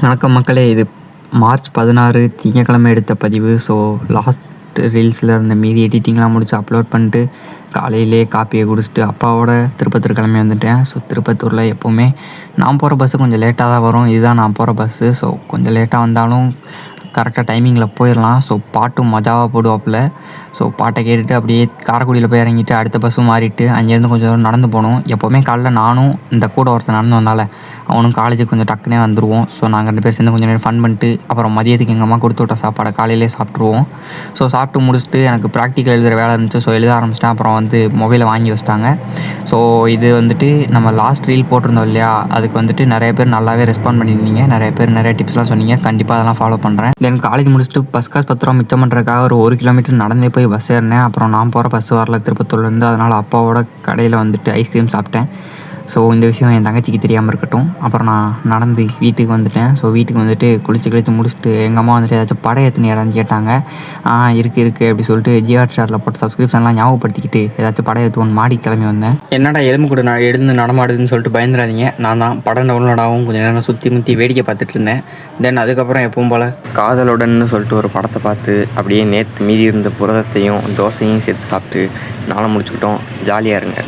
வணக்கம் மக்களே, இது மார்ச் 16 திங்கட்கிழமை எடுத்த பதிவு. ஸோ லாஸ்ட் ரீல்ஸில் இருந்த மீதி எடிட்டிங்லாம் முடிச்சு அப்லோட் பண்ணிட்டு காலையிலே காப்பியை குடிச்சிட்டு அப்பாவோட திருப்பத்தூர் கிளம்பி வந்துட்டேன். ஸோ திருப்பத்தூரில் எப்போவுமே நான் போகிற பஸ்ஸு கொஞ்சம் லேட்டாக தான் வரும். இதுதான் நான் போகிற பஸ்ஸு. ஸோ கொஞ்சம் லேட்டாக வந்தாலும் கரெக்டாக டைமிங்கில் போயிடலாம். ஸோ பாட்டும் மஜாவாக போடுவாப்புல. ஸோ பாட்டை கேட்டுட்டு அப்படியே காரைக்குடியில் போய் இறங்கிட்டு அடுத்த பஸ்ஸும் மாறிட்டு அங்கேருந்து கொஞ்சம் தூரம் நடந்து போகணும். எப்போவுமே காலைல நானும் இந்த கூட ஒருத்தர் நடந்து வந்தால அவனும் காலேஜுக்கு கொஞ்சம் டக்குனே வந்துடுவோம். ஸோ நாங்கள் 2 பேர் சேர்ந்து கொஞ்சம் நேரம் ஃபன் பண்ணிட்டு அப்புறம் மதியத்துக்கு எங்கள் அம்மா கொடுத்து விட்ட சாப்பாடை காலையிலே சாப்பிட்ருவோம். ஸோ சாப்பிட்டு முடிச்சுட்டு எனக்கு ப்ராக்டிக்கல் எழுதுகிற வேலை இருந்துச்சு. ஸோ எழுத ஆரம்பிச்சிட்டேன். அப்புறம் மொபைலை வாங்கி வச்சிட்டாங்க. ஸோ இது நம்ம லாஸ்ட் ரீல் போட்டிருந்தோம் இல்லையா, அதுக்கு நிறைய பேர் நல்லாவே ரெஸ்பாண்ட் பண்ணியிருந்தீங்க. நிறைய பேர் நிறைய டிப்ஸ்லாம் சொன்னீங்க. கண்டிப்பாக அதெல்லாம் ஃபாலோ பண்ணுறேன். தென் காலேஜ் முடிச்சுட்டு பஸ் காசு 10 ரூபா மிச்சம் பண்ணுறதுக்காக ஒரு கிலோமீட்டர் நடந்தே போய் பஸ் ஏறினேன். அப்புறம் நான் போகிற பஸ் வரல திருப்பத்தூர்லேருந்து. அதனால் அப்பாவோட கடையில் ஐஸ்கிரீம் சாப்பிட்டேன். ஸோ இந்த விஷயம் என் தங்கச்சிக்கு தெரியாமல் இருக்கட்டும். அப்புறம் நான் நடந்து வீட்டுக்கு வந்துட்டேன். ஸோ வீட்டுக்கு குளிச்சு முடிச்சுட்டு எங்கள் அம்மா ஏதாச்சும் படம் ஏற்றின இடம்னு கேட்டாங்க. இருக்குது அப்படி சொல்லிட்டு ஜிஆர் ஷாரில் போட்டு சப்ஸ்கிரிப்ஷன்லாம் ஞாபகப்படுத்திக்கிட்டு ஏதாச்சும் படம் ஏற்றுவோன்னு மாடி கிளம்பி வந்தேன். என்னடா எலும்பு கூட நான் எழுந்து நடமாடுதுன்னு சொல்லிட்டு பயந்துடாதீங்க. நான் தான் படம் டவுன்லோடாகவும் கொஞ்சம் நேரம் சுற்றி வேடிக்கை பார்த்துட்டு இருந்தேன். தென் அதுக்கப்புறம் எப்பவும் போல் காதலுடன்னு சொல்லிட்டு ஒரு படத்தை பார்த்து அப்படியே நேற்று மீதி இருந்த புரதத்தையும் தோசையும் சேர்த்து சாப்பிட்டு நாளை முடிச்சுக்கிட்டோம். ஜாலியாக இருங்க.